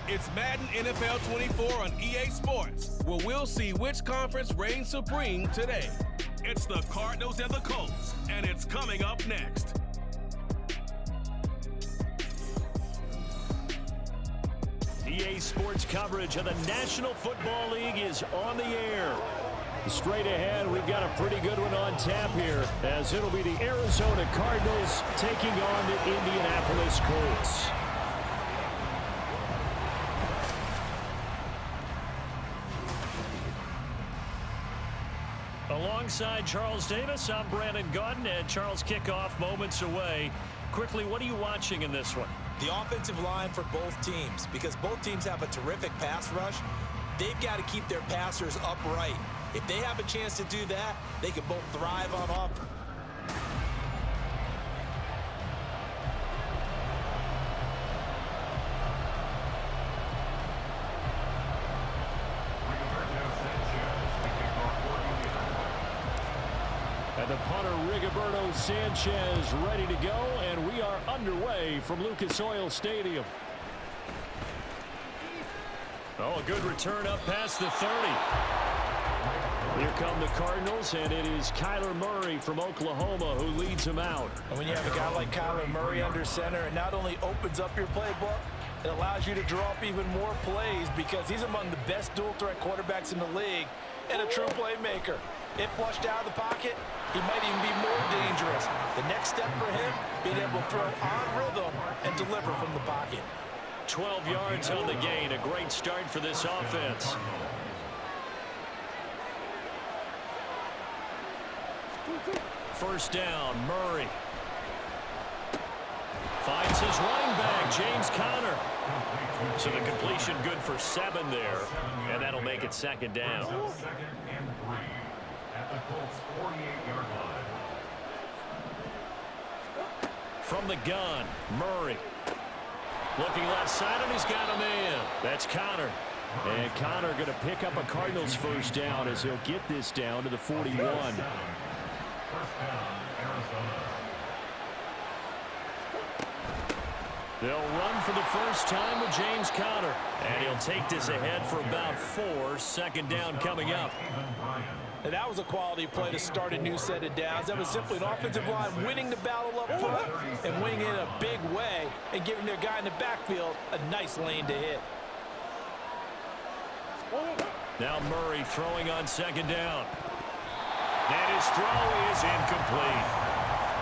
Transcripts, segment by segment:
It's Madden NFL 24 on EA Sports, where we'll see which conference reigns supreme today. It's the Cardinals and the Colts, and it's coming up next. EA Sports coverage of the National Football League is on the air. Straight ahead, we've got a pretty good one on tap here, as it'll be the Arizona Cardinals taking on the Indianapolis Colts. Alongside Charles Davis, I'm Brandon Gaudin, and Charles, kickoff moments away. Quickly, what are you watching in this one? The offensive line for both teams, because both teams have a terrific pass rush. They've got to keep their passers upright. If they have a chance to do that, they can both thrive on offense. And the punter, Rigoberto Sanchez, ready to go, and we are underway from Lucas Oil Stadium. Oh, a good return up past the 30. Here come the Cardinals, and it is Kyler Murray from Oklahoma who leads them out. And when you have a guy like Kyler Murray under center, it not only opens up your playbook, it allows you to draw up even more plays because he's among the best dual-threat quarterbacks in the league and a true playmaker. If flushed out of the pocket, he might even be more dangerous. The next step for him, being able to throw on rhythm and deliver from the pocket. 12 yards on the gain, a great start for this offense. First down, Murray. Finds his running back, James Conner. So the completion good for 7 there, and that'll make it second down. At the Colts 48-yard line. From the gun, Murray. Looking left side, and he's got a man. That's Conner. And Conner going to pick up a Cardinals first down as he'll get this down to the 41. First down, Arizona. They'll run for the first time with James Conner. And he'll take this ahead for about 4. Second down coming up. And that was a quality play to start a new set of downs. That was simply an offensive line winning the battle up front and winning it in a big way and giving their guy in the backfield a nice lane to hit. Now Murray throwing on second down. And his throw is incomplete.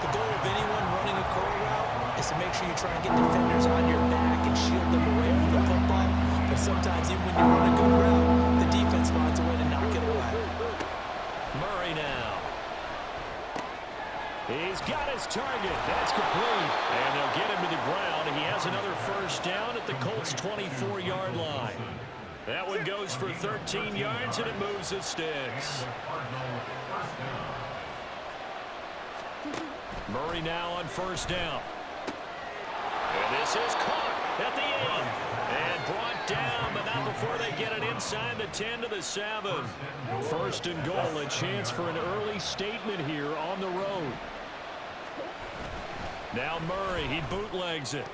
The goal of anyone running a curl route is to make sure you try and get defenders on your back and shield them away from the football. But sometimes even when you run a good route, the defense finds a way to knock it away. Murray now. He's got his target. That's complete. And they'll get him to the ground. He has another first down at the Colts' 24-yard line. That one goes for 13 yards, and it moves the sticks. Murray now on first down. And this is caught at the 8. And brought down, but not before they get it inside the 10 to the 7. First and goal, a chance for an early statement here on the road. Now Murray, he bootlegs it.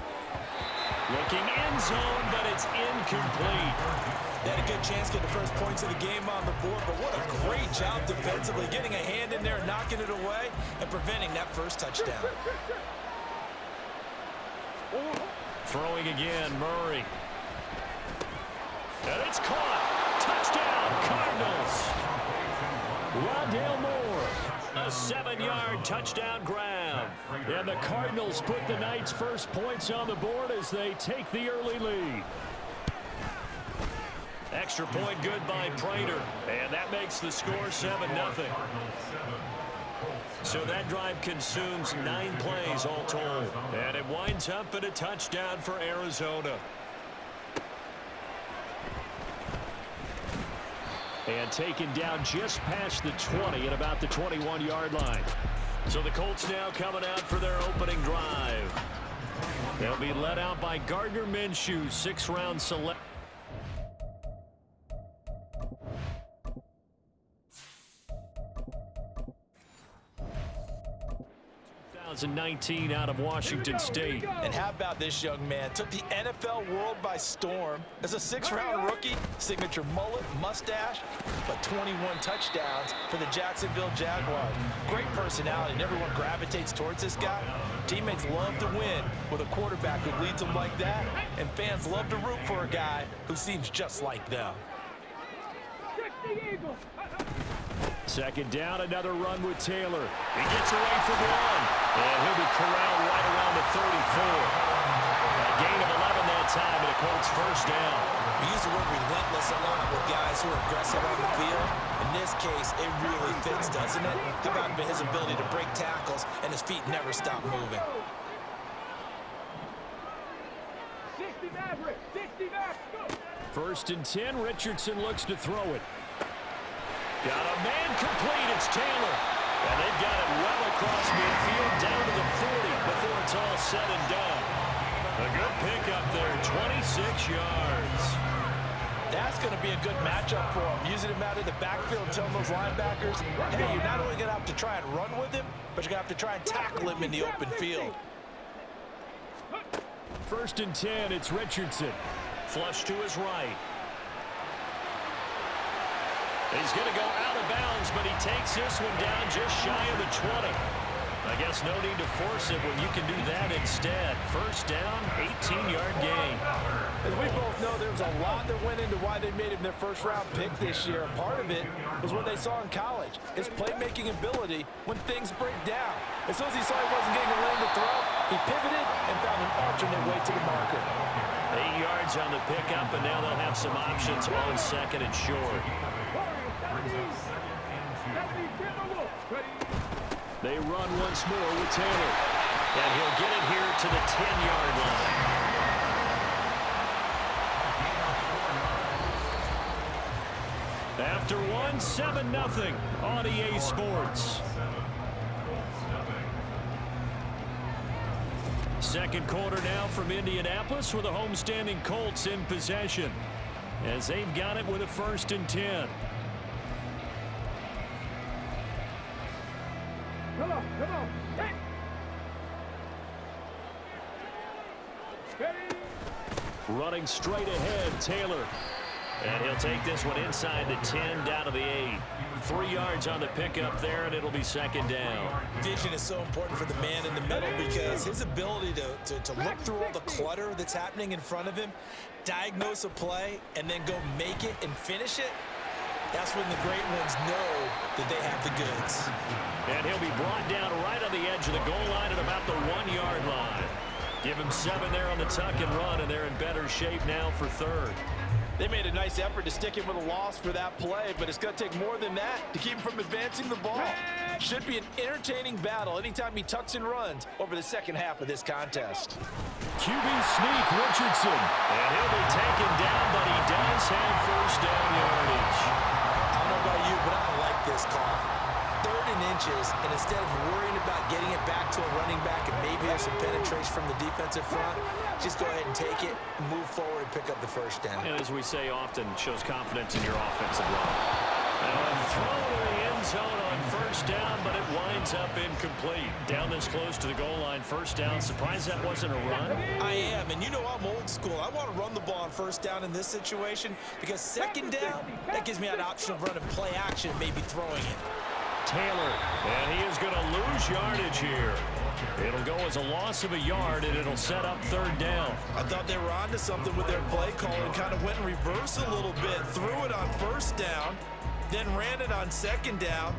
Looking end zone, but it's incomplete. They had a good chance to get the first points of the game on the board, but what a great job defensively, getting a hand in there, knocking it away, and preventing that first touchdown. Throwing again, Murray. And it's caught. Touchdown, Cardinals. Rondale Moore. A 7-yard touchdown grab. And the Cardinals put the Knights' first points on the board as they take the early lead. Extra point good by Prater. And that makes the score 7-0. So that drive consumes 9 plays all told. And it winds up in a touchdown for Arizona. And taken down just past the 20 at about the 21-yard line. So the Colts now coming out for their opening drive. They'll be led out by Gardner Minshew, 6th-round select. 2019 out of Washington State. And how about this young man? Took the NFL world by storm. As a 6th-round rookie, signature mullet, mustache, but 21 touchdowns for the Jacksonville Jaguars. Great personality, and everyone gravitates towards this guy. Teammates love to win with a quarterback who leads them like that, and fans love to root for a guy who seems just like them. Second down, another run with Taylor. He gets away from one, and he'll be corralled right around the 34. A gain of 11 that time, and a Colts first down. We use the word relentless a lot with guys who are aggressive on the field. In this case, it really fits, doesn't it? How about his ability to break tackles, and his feet never stop moving. 60 Maverick, 60 Maverick, go! First and 10, Richardson looks to throw it. Got a man complete, it's Taylor. And they've got it well across midfield, down to the 40 before it's all said and done. A good pickup there, 26 yards. That's going to be a good matchup for him, using him out of the backfield, telling those linebackers, hey, you're not only going to have to try and run with him, but you're going to have to try and tackle him in the open field. First and 10, it's Richardson. Flush to his right. He's going to go out of bounds, but he takes this one down just shy of the 20. I guess no need to force it when you can do that instead. First down, 18-yard gain. As we both know, there was a lot that went into why they made him their first-round pick this year. Part of it was what they saw in college, his playmaking ability when things break down. As soon as he saw he wasn't getting a lane to throw, he pivoted and found an alternate way to the marker. 8 yards on the pickup, and now they'll have some options on second and short. They run once more with Taylor. And he'll get it here to the 10-yard line. After one, 7-0 on EA Sports. Second quarter now from Indianapolis with the homestanding Colts in possession, as they've got it with a 1st and 10. Come on, hey! Running straight ahead, Taylor. And he'll take this one inside the 10, down to the 8. 3 yards on the pickup there, and it'll be second down. Vision is so important for the man in the middle because his ability to look through all the clutter that's happening in front of him, diagnose a play, and then go make it and finish it, that's when the great ones know that they have the goods. And he'll be brought down right on the edge of the goal line at about the 1-yard line. Give him 7 there on the tuck and run, and they're in better shape now for third. They made a nice effort to stick him with a loss for that play, but it's going to take more than that to keep him from advancing the ball. Should be an entertaining battle anytime he tucks and runs over the second half of this contest. QB sneak, Richardson. And he'll be taken down, but he does have first down yardage. I don't know about you, but I don't like this call. 3rd and inches, and instead of worrying about getting it back to a running back and maybe there's some penetration from the defensive front, just go ahead and take it, move forward, and pick up the first down. And as we say often, shows confidence in your offensive line. And a throw to the end zone on first down, but it winds up incomplete. Down this close to the goal line, first down. Surprised that wasn't a run? I am, and you know I'm old school. I want to run the ball on first down in this situation because second down, that gives me an option of running play action, maybe throwing it. Taylor, and he is going to lose yardage here. It'll go as a loss of a yard, and it'll set up third down. I thought they were onto something with their play call and kind of went in reverse a little bit, threw it on first down, then ran it on second down.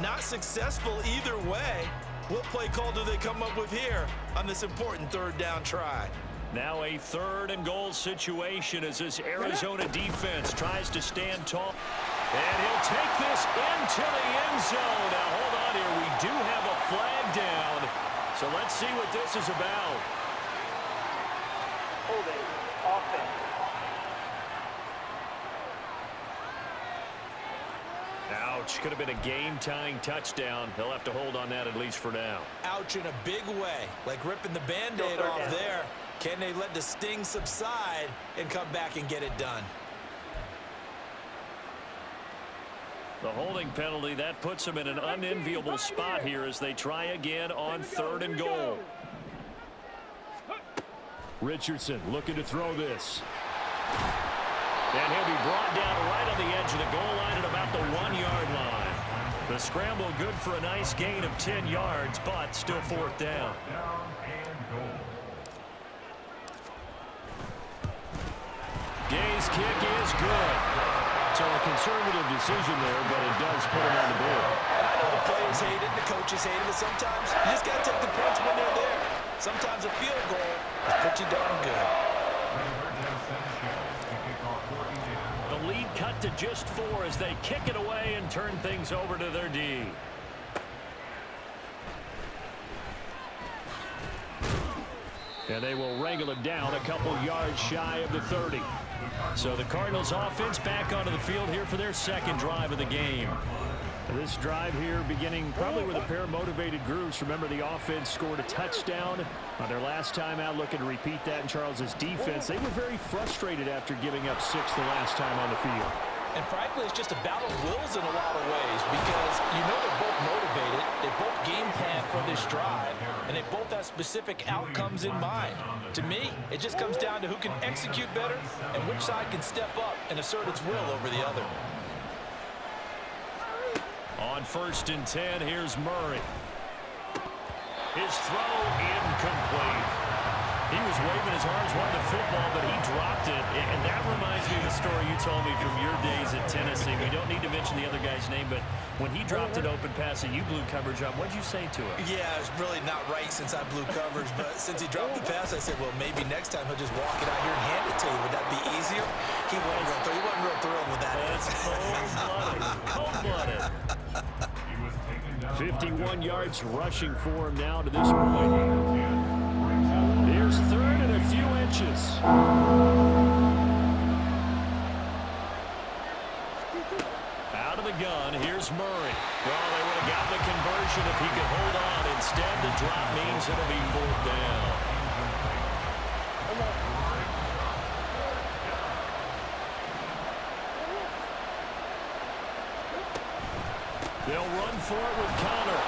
Not successful either way. What play call do they come up with here on this important third down try? Now a 3rd and goal situation as this Arizona defense tries to stand tall. And he'll take this into the end zone. Now, hold on here. We do have a flag down. So let's see what this is about. Holding, offense. Ouch. Could have been a game-tying touchdown. He'll have to hold on that at least for now. Ouch in a big way, like ripping the Band-Aid off there. Can they let the sting subside and come back and get it done? The holding penalty, that puts them in an unenviable spot here as they try again on 3rd and goal. Richardson looking to throw this. And he'll be brought down right on the edge of the goal line at about the 1-yard line. The scramble good for a nice gain of 10 yards, but still 4th down. Gay's kick is good. So a conservative decision there, but it does put him on the board. And I know the players hate it, the coaches hate it, but sometimes you just got to take the points when they're there. Sometimes a field goal is pretty darn good. The lead cut to just 4 as they kick it away and turn things over to their D. And they will wrangle it down a couple yards shy of the 30. So the Cardinals offense back onto the field here for their 2nd drive of the game. This drive here beginning probably with a pair of motivated groups. Remember, the offense scored a touchdown on their last time out, looking to repeat that in Charles's defense. They were very frustrated after giving up 6 the last time on the field. And frankly, it's just a battle of wills in a lot of ways because you know they're both motivated, they both game plan for this drive, and they both have specific outcomes in mind. To me, it just comes down to who can execute better and which side can step up and assert its will over the other. On 1st and 10, here's Murray. His throw incomplete. He was waving his arms, wanting the football, but he dropped it. And that reminds me of the story you told me from your days at Tennessee. We don't need to mention the other guy's name, but when he dropped an open pass and you blew coverage on, what'd you say to him? Yeah, it's really not right since I blew coverage, but since he dropped the pass, I said, well, maybe next time he'll just walk it out here and hand it to you. Would that be easier? He wasn't real thrilled with that. That's cold-blooded. 51 yards rushing for him now to this point. Here's 3rd and a few inches. Out of the gun, here's Murray. Well, they would have gotten the conversion if he could hold on. Instead, the drop means it'll be 4th down. They'll run for it with Connor.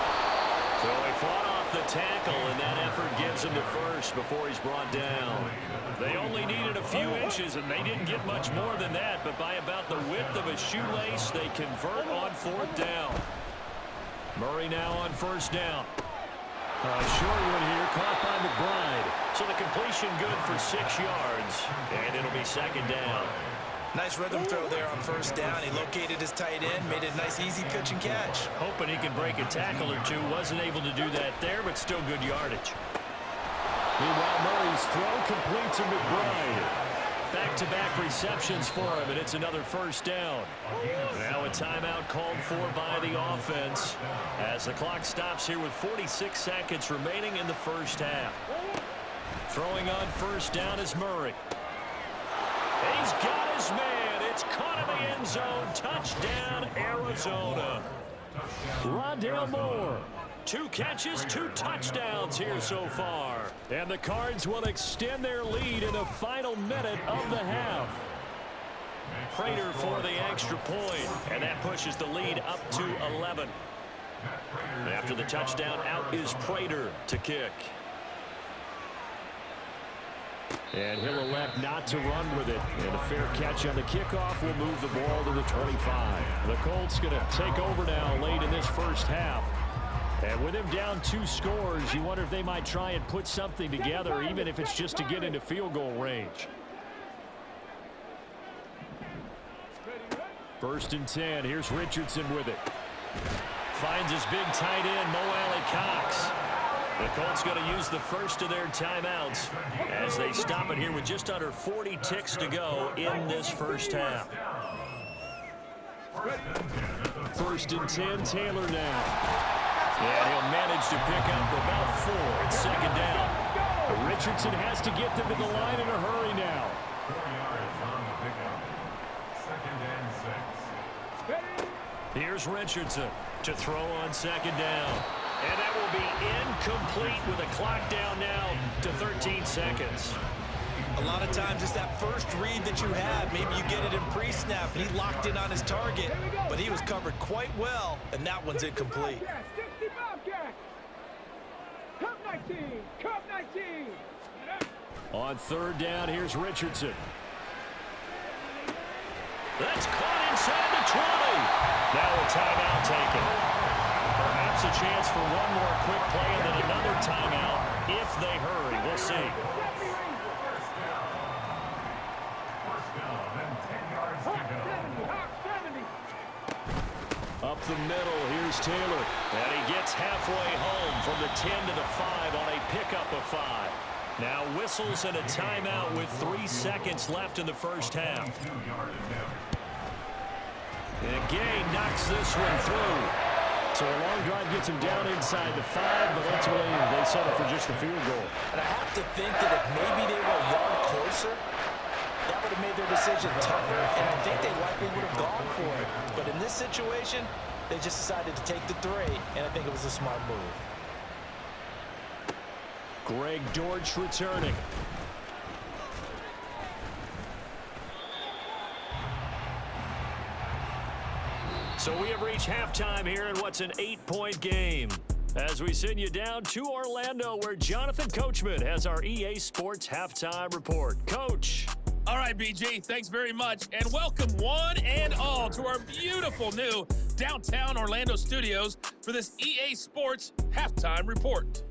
So he fought off the tackle, and that effort gets him to 1st before he's brought down. They only needed a few inches, and they didn't get much more than that, but by about the width of a shoelace, they convert on 4th down. Murray now on 1st down. Short one here, caught by McBride. So the completion good for 6 yards, and it'll be 2nd down. Nice rhythm throw there on 1st down. He located his tight end, made it a nice easy pitch and catch. Hoping he can break a tackle or two. Wasn't able to do that there, but still good yardage. Meanwhile, Murray's throw complete to McBride. Back-to-back receptions for him, and it's another 1st down. Now a timeout called for by the offense as the clock stops here with 46 seconds remaining in the 1st half. Throwing on 1st down is Murray. He's got his man. It's caught in the end zone. Touchdown, Arizona. Rondale Moore. 2 catches, 2 touchdowns here so far. And the Cards will extend their lead in the final minute of the half. Prater for the extra point, and that pushes the lead up to 11. After the touchdown, out is Prater to kick. And he'll elect not to run with it. And a fair catch on the kickoff will move the ball to the 25. The Colts going to take over now late in this 1st half. And with him down 2 scores, you wonder if they might try and put something together, even if it's just to get into field goal range. 1st and 10. Here's Richardson with it. Finds his big tight end, Mo Alley-Cox. The Colts going to use the first of their timeouts as they stop it here with just under 40 ticks to go in this 1st half. 1st and 10, Taylor now. And he'll manage to pick up about 4. It's 2nd down. Richardson has to get them to the line in a hurry now. 4 yards on the pickup. 2nd and 6. Here's Richardson to throw on 2nd down. And that will be incomplete with the clock down now to 13 seconds. A A lot of times it's that first read that you have. Maybe you get it in pre-snap, and he locked in on his target, but he was covered quite well, and that one's incomplete. 60 Bobcats. Cup 19. Cup 19. On third down, here's Richardson. That's caught inside the 20. Now a timeout taken. Perhaps a chance for one more quick play and then another timeout if they hurry. We'll see. Up the middle, here's Taylor. And he gets halfway home from the 10 to the 5 on a pickup of 5. Now whistles and a timeout with 3 seconds left in the first half. And Gay knocks this one through. So a long drive gets him down inside the 5, but ultimately they settle for just a field goal. And I have to think that if maybe they were a yard closer, that would have made their decision tougher, and I think they likely would have gone for it. But in this situation, they just decided to take the 3, and I think it was a smart move. Greg Dortch returning. So we have reached halftime here in what's an 8-point game. As we send you down to Orlando, where Jonathan Coachman has our EA Sports Halftime Report. Coach. All right, BG, thanks very much. And welcome one and all to our beautiful new downtown Orlando studios for this EA Sports Halftime Report.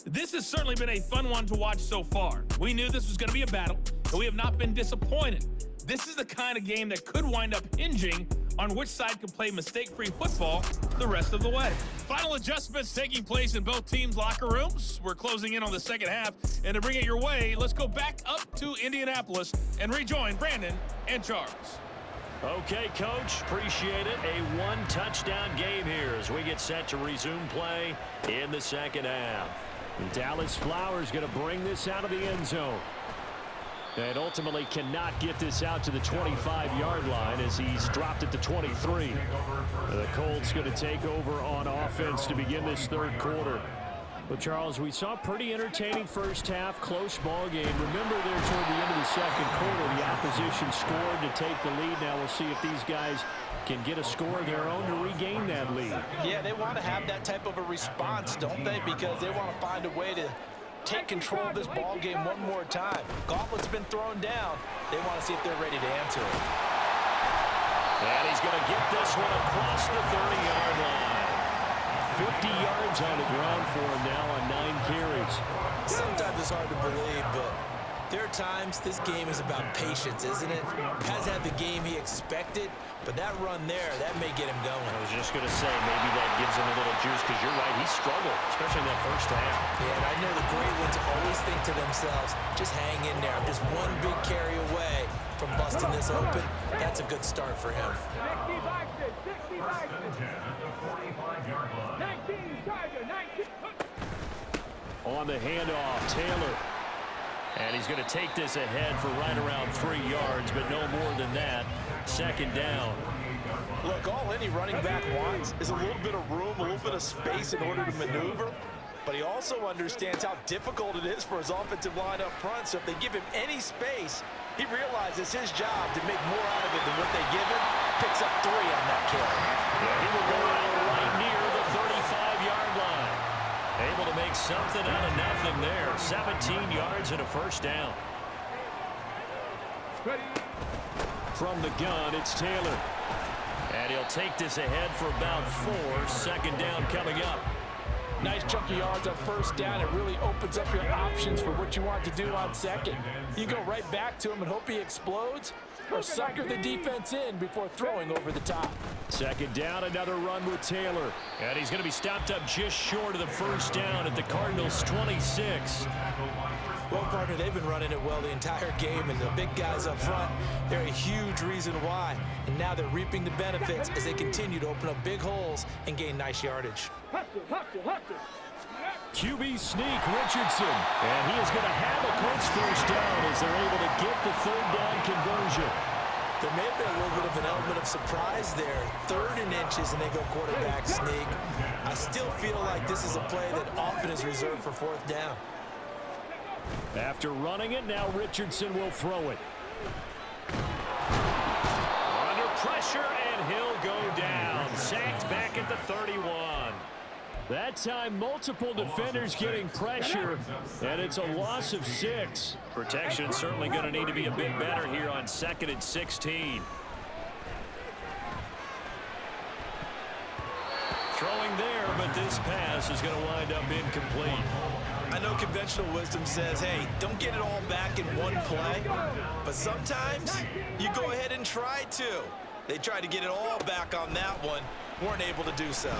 This has certainly been a fun one to watch so far. We knew this was going to be a battle, and we have not been disappointed. This is the kind of game that could wind up hinging on which side can play mistake-free football the rest of the way. Final adjustments taking place in both teams' locker rooms. We're closing in on the second half, and to bring it your way, let's go back up to Indianapolis and rejoin Brandon and Charles. Okay, Coach, appreciate it. A one-touchdown game here as we get set to resume play in the second half. Dallas Flowers going to bring this out of the end zone. And ultimately cannot get this out to the 25-yard line as he's dropped at the 23. The Colts going to take over on offense to begin this third quarter. Well, Charles, we saw a pretty entertaining first half, close ball game. Remember there toward the end of the second quarter, the opposition scored to take the lead. Now we'll see if these guys can get a score of their own to regain that lead. Yeah, they want to have that type of a response, don't they? Because they want to find a way to take control of this ball game one more time. Gauntlet's been thrown down. They want to see if they're ready to answer it. And he's going to get this one across the 30-yard line. 50 yards on the ground for him now on 9 carries. Sometimes it's hard to believe, but there are times this game is about patience, isn't it? Has had the game he expected, but that run there, that may get him going. I was just going to say, maybe that gives him a little juice, because you're right, he struggled, especially in that first half. Yeah, and I know the great ones always think to themselves, just hang in there. I'm just one big carry away from busting this open. That's a good start for him. 60 Boston, 60 Boston. 19 Tiger, 19. On the handoff, Taylor. And he's going to take this ahead for right around 3 yards, but no more than that. Second down. Look, all any running back wants is a little bit of room, a little bit of space in order to maneuver. But he also understands how difficult it is for his offensive line up front. So if they give him any space, he realizes his job to make more out of it than what they give him. Picks up 3 on that carry. Yeah, he will go out right near the 35-yard line. Able to make something out of nothing there. 17 yards and a first down. From the gun, it's Taylor. And he'll take this ahead for about 4. Second down coming up. Nice chunk of yards on first down. It really opens up your options for what you want to do on second. You go right back to him and hope he explodes, or sucker the defense in before throwing over the top. Second down, another run with Taylor. And he's going to be stopped up just short of the first down at the Cardinals' 26. Well, partner, they've been running it well the entire game, and the big guys up front, they're a huge reason why. And now they're reaping the benefits as they continue to open up big holes and gain nice yardage. QB sneak, Richardson. And he is going to have a Colts first down as they're able to get the third down conversion. There may have been a little bit of an element of surprise there. 3rd and inches, and they go quarterback sneak. I still feel like this is a play that often is reserved for 4th down. After running it, now Richardson will throw it. Under pressure, and he'll go down. Sacked back at the 31. That time, multiple defenders getting pressure, and it's a loss of 6. Protection certainly going to need to be a bit better here on 2nd and 16. Throwing there, but this pass is going to wind up incomplete. I know conventional wisdom says, hey, don't get it all back in one play, but sometimes you go ahead and try to. They tried to get it all back on that one, weren't able to do so.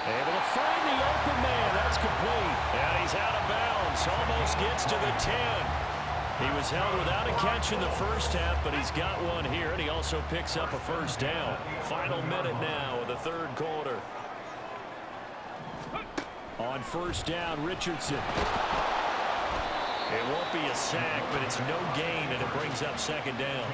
Able to find the open man. That's complete. And he's out of bounds. Almost gets to the 10. He was held without a catch in the first half, but he's got one here, and he also picks up a first down. Final minute now of the 3rd quarter. On first down, Richardson. It won't be a sack, but it's no gain, and it brings up 2nd down.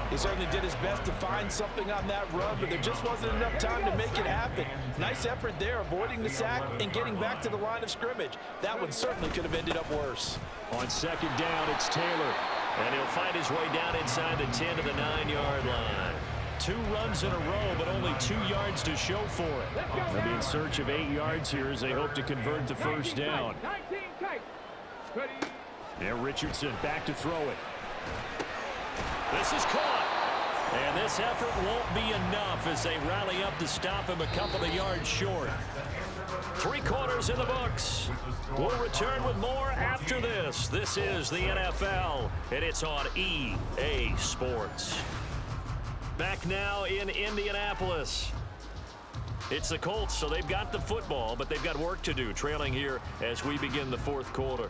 He certainly did his best to find something on that run, but there just wasn't enough time to make it happen. Nice effort there, avoiding the sack and getting back to the line of scrimmage. That one certainly could have ended up worse. On 2nd down, it's Taylor. And he'll find his way down inside the 10 to the 9-yard line. 2 runs in a row, but only 2 yards to show for it. They'll be in search of 8 yards here as they hope to convert the first down. 19 tight. Ready. Yeah, Richardson back to throw it. This is caught. And this effort won't be enough as they rally up to stop him a couple of yards short. 3 quarters in the books. We'll return with more after this. This is the NFL, and it's on EA Sports. Back now in Indianapolis. It's the Colts, so they've got the football, but they've got work to do, trailing here as we begin the 4th quarter.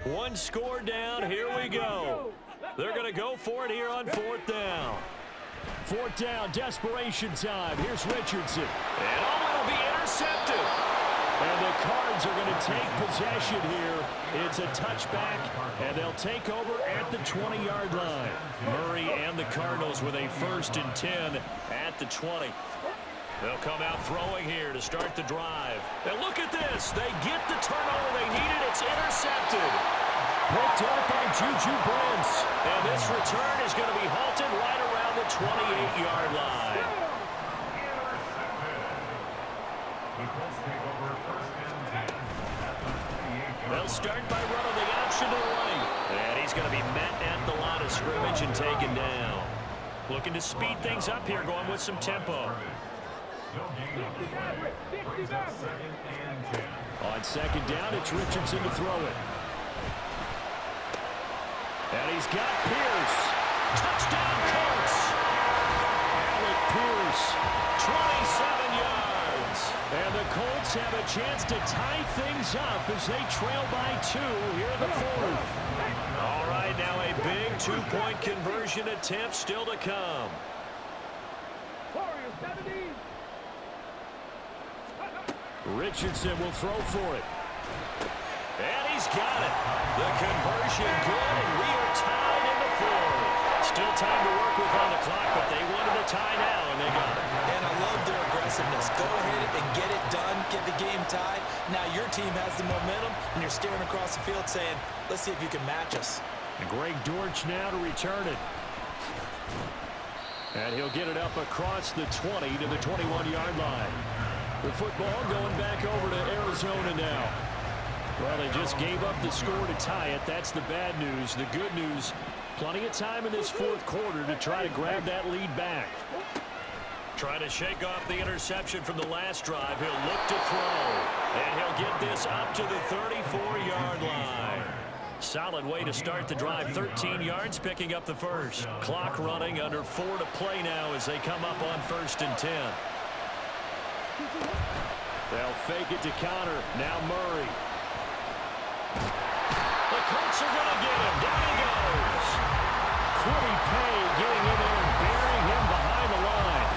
1 score down, here we go. They're going to go for it here on 4th down. 4th down, desperation time. Here's Richardson. And it'll be intercepted. And the Cards are going to take possession here. It's a touchback, and they'll take over at the 20-yard line. Murray and the Cardinals with a 1st and 10 at the 20. They'll come out throwing here to start the drive. And look at this. They get the turnover they needed. It's intercepted. Picked up by Juju Brents. And this return is going to be halted right around the 28-yard line. They'll start by running the option to the right. And he's going to be met at the line of scrimmage and taken down. Looking to speed things up here, going with some tempo. On 2nd down, it's Richardson to throw it. And he's got Pierce. Touchdown, Colts. Alec Pierce, 27 yards. And the Colts have a chance to tie things up as they trail by 2 here in the 4th. All right, now a big 2-point conversion attempt still to come. Richardson will throw for it. And he's got it. The conversion good, and we are tied in the 4th. Still time to work with on the clock, but they wanted a tie now, and they got it. And I love their aggressiveness. Go ahead and get it done, get the game tied. Now your team has the momentum, and you're staring across the field saying, let's see if you can match us. And Greg Dortch now to return it. And he'll get it up across the 20 to the 21-yard line. The football going back over to Arizona now. Well, they just gave up the score to tie it. That's the bad news. The good news, plenty of time in this 4th quarter to try to grab that lead back. Trying to shake off the interception from the last drive. He'll look to throw. And he'll get this up to the 34-yard line. Solid way to start the drive. 13 yards, picking up the first. Clock running, under 4 to play now as they come up on 1st and 10. They'll fake it to counter. Now Murray. The Colts are going to get him. Down he goes. Quiddy Pay getting in there and burying him behind the line.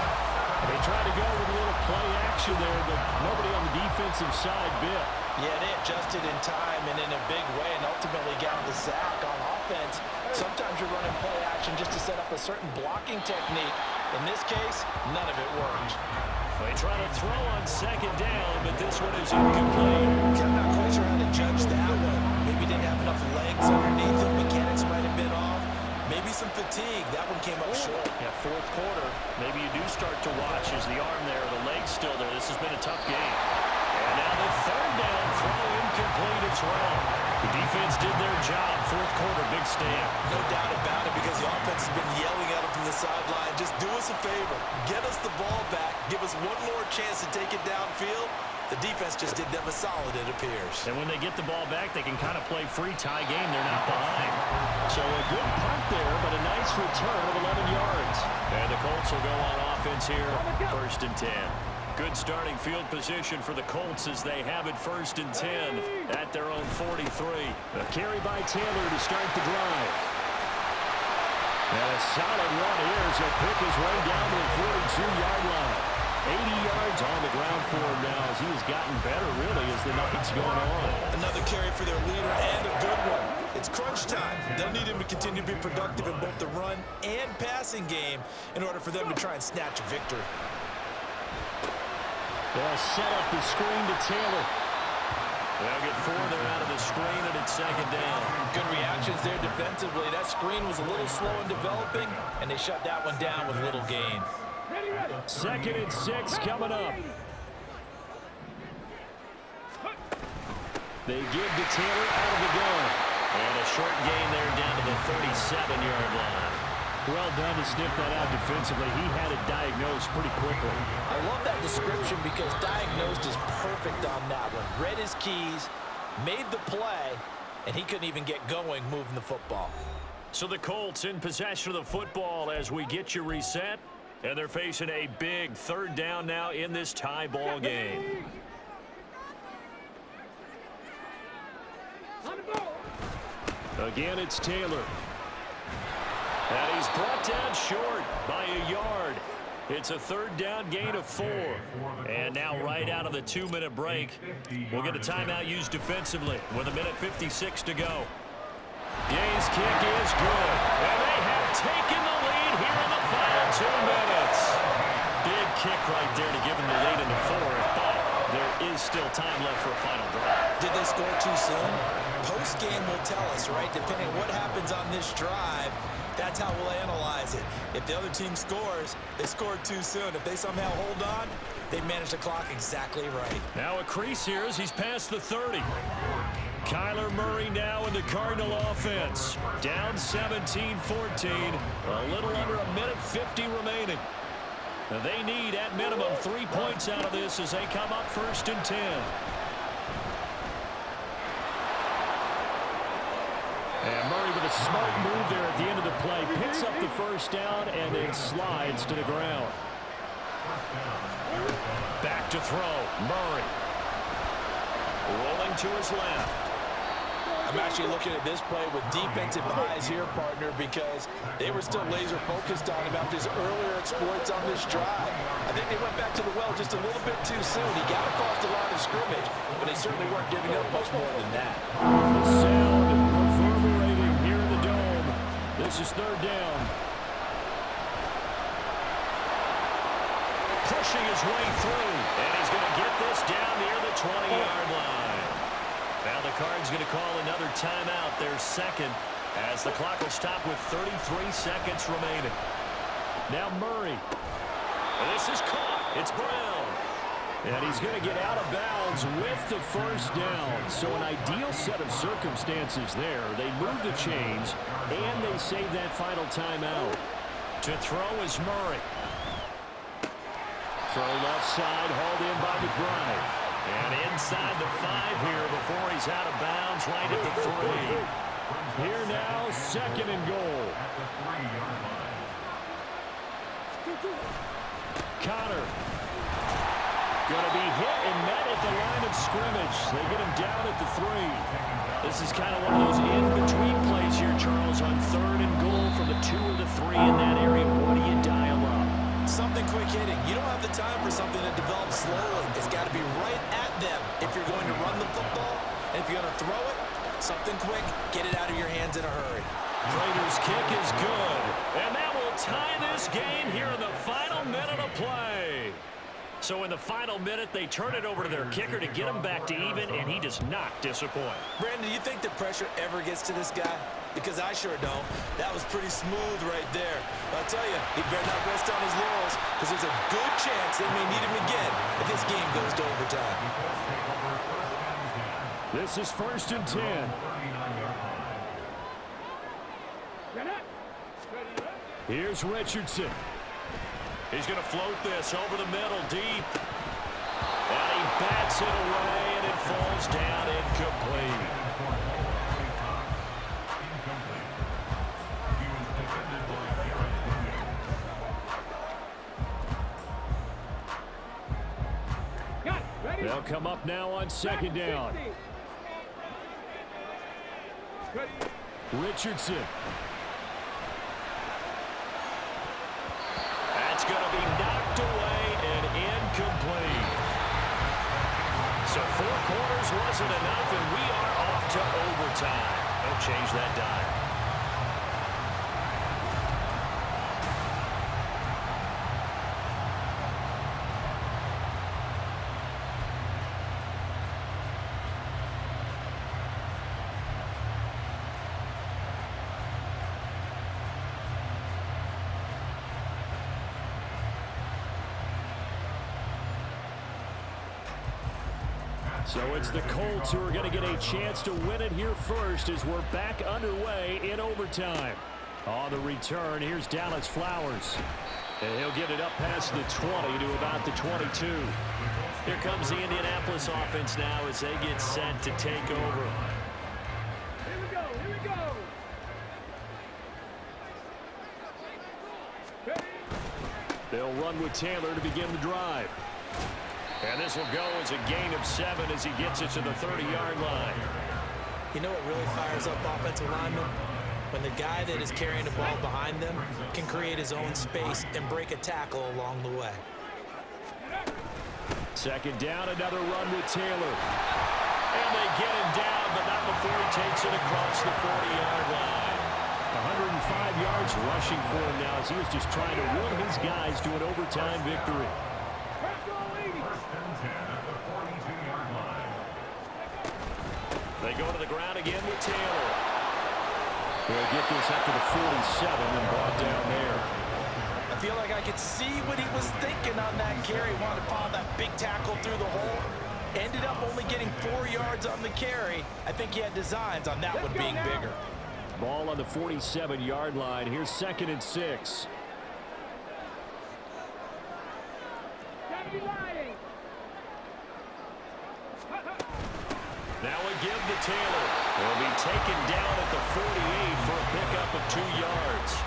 They tried to go with a little play action there, but nobody on the defensive side bit. Yeah, they adjusted in time and in a big way and ultimately got the sack on offense. Sometimes you're running play action just to set up a certain blocking technique. In this case, none of it worked. They try to throw on 2nd down, but this one is incomplete. I'm not quite sure fatigue. That one came up short. Yeah, fourth quarter. Maybe you do start to watch. Is the arm there, the leg's still there. This has been a tough game. And now the third down throw incomplete. It's wrong. The defense did their job. Fourth quarter, big stand. No doubt about it, because the offense has been yelling at them from the sideline. Just do us a favor. Get us the ball back. Give us one more chance to take it downfield. The defense just did them a solid, it appears. And when they get the ball back, they can kind of play free tie game. They're not behind. So a good punt there, but a nice return of 11 yards. And the Colts will go on offense here, 1st and 10. Good starting field position for the Colts as they have it 1st and 10 at their own 43. A carry by Taylor to start the drive. And a solid run here as he'll pick his way down to the 42-yard line. 80 yards on the ground for him now as he has gotten better, really, as the night's going on. Another carry for their leader, and a good one. It's crunch time. They'll need him to continue to be productive in both the run and passing game in order for them to try and snatch a victory. They'll set up the screen to Taylor. They'll get 4 there out of the screen, and it's 2nd down. Good reactions there defensively. That screen was a little slow in developing, and they shut that one down with little gain. 2nd and 6 coming up. They give to Taylor out of the gun. And a short gain there down to the 37-yard line. Well done to sniff that out defensively. He had it diagnosed pretty quickly. I love that description because diagnosed is perfect on that one. Read his keys, made the play, and he couldn't even get going moving the football. So the Colts in possession of the football as we get you reset. And they're facing a big 3rd down now in this tie ball game. Again, it's Taylor. And he's brought down short by a yard. It's a 3rd down gain of 4. And now right out of the 2-minute break, we'll get a timeout used defensively with 1:56 to go. Gay's kick is good. And they have taken the lead here in the final 2 minutes. Big kick right there to give them the lead in the 4th, but there is still time left for a final drive. Did they score too soon? Post-game will tell us, right? Depending on what happens on this drive, that's how we'll analyze it. If the other team scores, they scored too soon. If they somehow hold on, they manage the clock exactly right. Now a crease here as he's past the 30. Kyler Murray now in the Cardinal offense. Down 17-14. A little under 1:50 remaining. Now they need, at minimum, 3 points out of this as they come up 1st and 10. And Murray with a smart move there at the end of the play. Picks up the 1st down and then slides to the ground. Back to throw. Murray. Rolling to his left. I'm actually looking at this play with defensive eyes here, partner, because they were still laser focused on him after his earlier exploits on this drive. I think they went back to the well just a little bit too soon. He got across the line of scrimmage, but they certainly weren't giving up much more than that. The sound reverberating here in the dome. This is 3rd down. Pushing his way through, and he's going to get this down near the 20-yard line. Now the Cards going to call another timeout, their 2nd, as the clock will stop with 33 seconds remaining. Now Murray. This is caught. It's Brown. And he's going to get out of bounds with the 1st down. So an ideal set of circumstances there. They move the chains, and they save that final timeout. To throw is Murray. Throw left side, hauled in by McBride. And inside the 5 here before he's out of bounds, right at the 3. Here now, 2nd and goal. Connor. Going to be hit and met at the line of scrimmage. They get him down at the 3. This is kind of one of those in-between plays here, Charles, on 3rd and goal from the 2 or the 3 in that area. What do you dial up? Something quick hitting. You don't have the time for something that develops slowly. It's got to be right at them if you're going to run the football. And if you're going to throw it, something quick, get it out of your hands in a hurry. Raiders' kick is good. And that will tie this game here in the final minute of play. So in the final minute, they turn it over to their kicker to get him back to even, and he does not disappoint. Brandon, do you think the pressure ever gets to this guy? Because I sure don't. That was pretty smooth right there. But I'll tell you, he better not rest on his laurels, because there's a good chance they may need him again if this game goes to overtime. This is 1st and 10. Here's Richardson. He's going to float this over the middle, deep. And he bats it away, and it falls down incomplete. They'll come up now on 2nd down. Richardson. That's going to be knocked away and incomplete. So 4 quarters wasn't enough, and we are off to overtime. Don't change that dime. So it's the Colts who are going to get a chance to win it here first as we're back underway in overtime. On the return, here's Dallas Flowers. And he'll get it up past the 20 to about the 22. Here comes the Indianapolis offense now as they get set to take over. Here we go, here we go. They'll run with Taylor to begin the drive. And this will go as a gain of 7 as he gets it to the 30-yard line. You know what really fires up offensive linemen? When the guy that is carrying the ball behind them can create his own space and break a tackle along the way. 2nd down, another run with Taylor. And they get him down, but not before he takes it across the 40-yard line. 105 yards rushing for him now as he was just trying to will his guys to an overtime victory. They go to the ground again with Taylor. They'll get this up to the 47 and brought down there. I feel like I could see what he was thinking on that carry. Wanted to follow that big tackle through the hole. Ended up only getting 4 yards on the carry. I think he had designs on that one being bigger. Ball on the 47-yard line. Here's 2nd and 6. Now a give to Taylor. Will be taken down at the 48 for a pickup of 2 yards.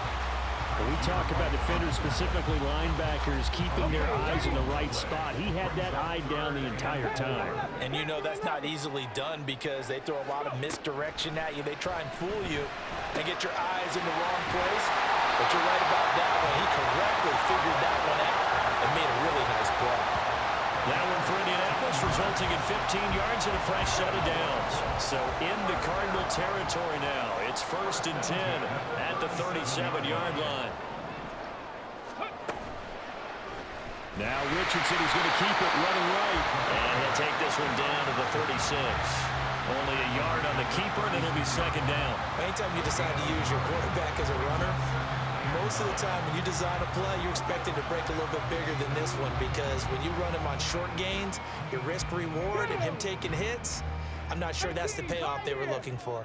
When we talk about defenders, specifically linebackers, keeping their eyes in the right spot, he had that eye down the entire time. And you know that's not easily done because they throw a lot of misdirection at you. They try and fool you and get your eyes in the wrong place. But you're right about that one. He correctly figured that one out and made a really nice play. That one for Indianapolis resulting in 15 yards and a fresh set of downs. So into Cardinal territory now. It's 1st and 10 at the 37-yard line. Now Richardson is going to keep it running right. And he'll take this one down to the 36. Only a yard on the keeper, and it'll be 2nd down. Anytime you decide to use your quarterback as a runner, most of the time when you design a play, you're expecting to break a little bit bigger than this one because when you run him on short gains, your risk-reward and him taking hits, I'm not sure that's the payoff they were looking for.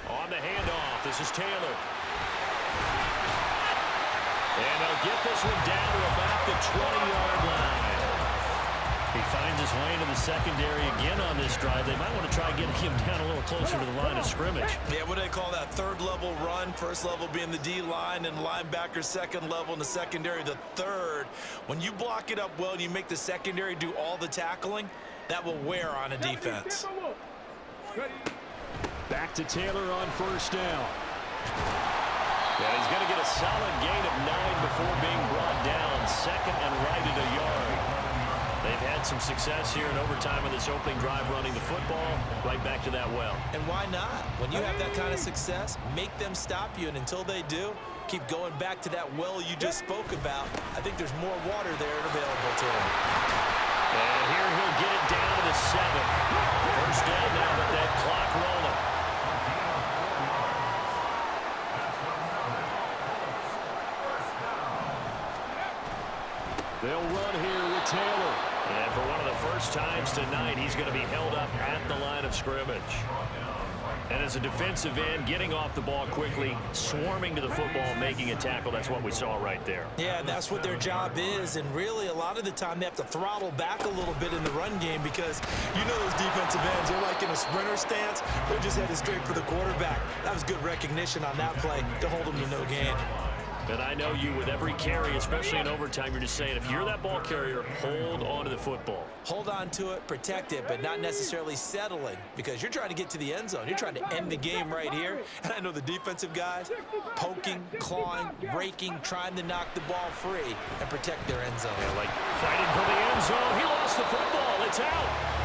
On the handoff, this is Taylor. And they'll get this one down to about the 20-yard line. He finds his way into the secondary again on this drive. They might want to try getting him down a little closer to the line of scrimmage. Yeah, what do they call that? 3rd level run. 1st level being the D-line and linebacker, 2nd level in the secondary, the 3rd. When you block it up well and you make the secondary do all the tackling, that will wear on a defense. Back to Taylor on 1st down. And he's going to get a solid gain of 9 before being brought down. 2nd and right at a yard. They've had some success here in overtime in this opening drive running the football right back to that well. And why not? When you have that kind of success, make them stop you, and until they do, keep going back to that well you just spoke about. I think there's more water there available to him. And here he'll get it down to the 7. First down now with that clock rolling. They'll run here with Taylor. And for one of the first times tonight, he's going to be held up at the line of scrimmage. And as a defensive end, getting off the ball quickly, swarming to the football, making a tackle, that's what we saw right there. Yeah, and that's what their job is. And really, a lot of the time, they have to throttle back a little bit in the run game because you know those defensive ends, they're like in a sprinter stance. They're just headed straight for the quarterback. That was good recognition on that play to hold them to no gain. And I know you, with every carry, especially in overtime, you're just saying, if you're that ball carrier, hold on to the football. Hold on to it, protect it, but not necessarily settling because you're trying to get to the end zone. You're trying to end the game right here. And I know the defensive guys poking, clawing, raking, trying to knock the ball free and protect their end zone. Yeah, like fighting for the end zone. He lost the football. It's out.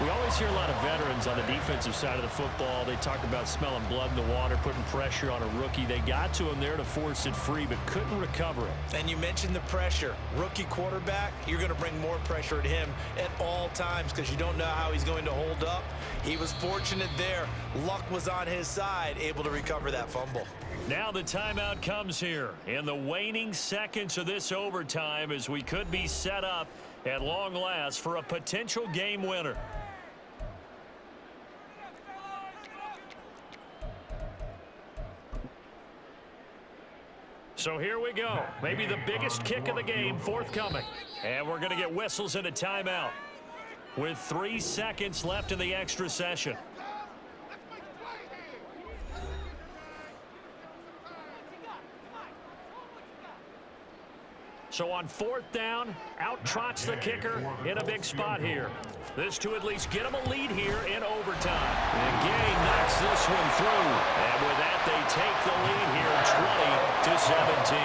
We always hear a lot of veterans on the defensive side of the football. They talk about smelling blood in the water, putting pressure on a rookie. They got to him there to force it free, but couldn't recover it. And you mentioned the pressure. Rookie quarterback, you're going to bring more pressure at him at all times because you don't know how he's going to hold up. He was fortunate there. Luck was on his side, able to recover that fumble. Now the timeout comes here in the waning seconds of this overtime as we could be set up at long last for a potential game winner. So here we go. Maybe the biggest kick of the game forthcoming. And we're going to get whistles and a timeout with 3 seconds left in the extra session. So on 4th down, out trots the kicker in a big spot here. This to at least get him a lead here in overtime. And Gay knocks this one through. And with that, they take the lead here 20-17.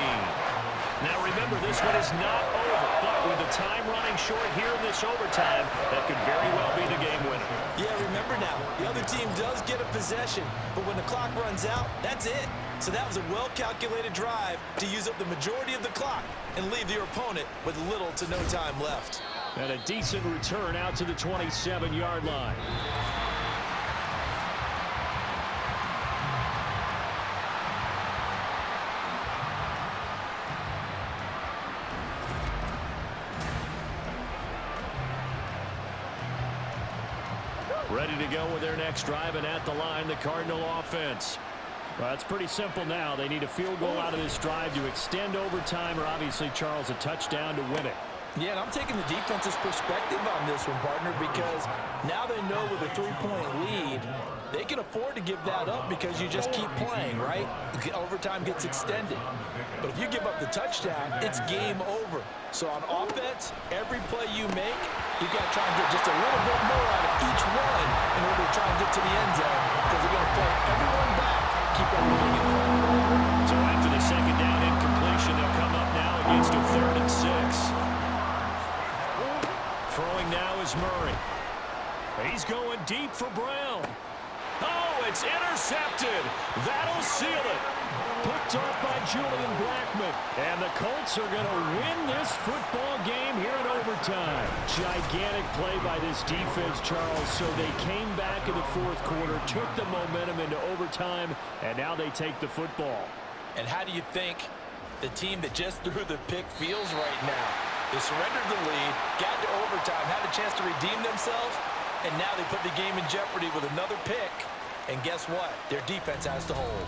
Now remember, this one is not over. But with the time running short here in this overtime, that could very well be the game winner. Yeah, remember now, the other team does get a possession, but when the clock runs out, that's it. So that was a well-calculated drive to use up the majority of the clock and leave your opponent with little to no time left. And a decent return out to the 27-yard line. Ready to go with their next drive, and at the line, the Cardinal offense. Well, it's pretty simple now. They need a field goal out of this drive to extend overtime, or obviously, Charles, a touchdown to win it. Yeah, and I'm taking the defense's perspective on this one, partner, because now they know with a 3-point lead, they can afford to give that up because you just keep playing, right? Overtime gets extended. But if you give up the touchdown, it's game over. So on offense, every play you make, you got to try and get just a little bit more out of each one in order to try and get to the end zone because they're going to play everyone back, keep everything in front. So after the second down incompletion, they'll come up now against a 3rd and 6. Throwing now is Murray. He's going deep for Brown. Oh, it's intercepted. That'll seal it. Picked off by Julian Blackmon. And the Colts are going to win this football game here in overtime. Gigantic play by this defense, Charles. So they came back in the 4th quarter, took the momentum into overtime, and now they take the football. And how do you think the team that just threw the pick feels right now? They surrendered the lead, got to overtime, had a chance to redeem themselves, and now they put the game in jeopardy with another pick. And guess what? Their defense has to hold.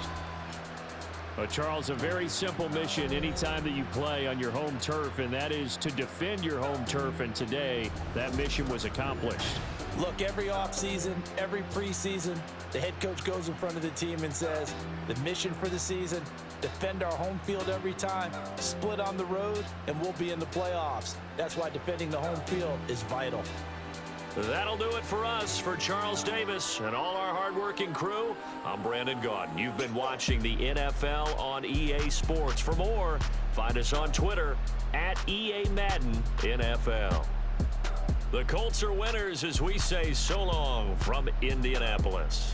Well, Charles, a very simple mission anytime that you play on your home turf, and that is to defend your home turf. And today, that mission was accomplished. Look, every offseason, every preseason, the head coach goes in front of the team and says, the mission for the season, defend our home field every time, split on the road, and we'll be in the playoffs. That's why defending the home field is vital. That'll do it for us. For Charles Davis and all our hardworking crew, I'm Brandon Gaudin. You've been watching the NFL on EA Sports. For more, find us on Twitter at EA Madden NFL. The Colts are winners as we say so long from Indianapolis.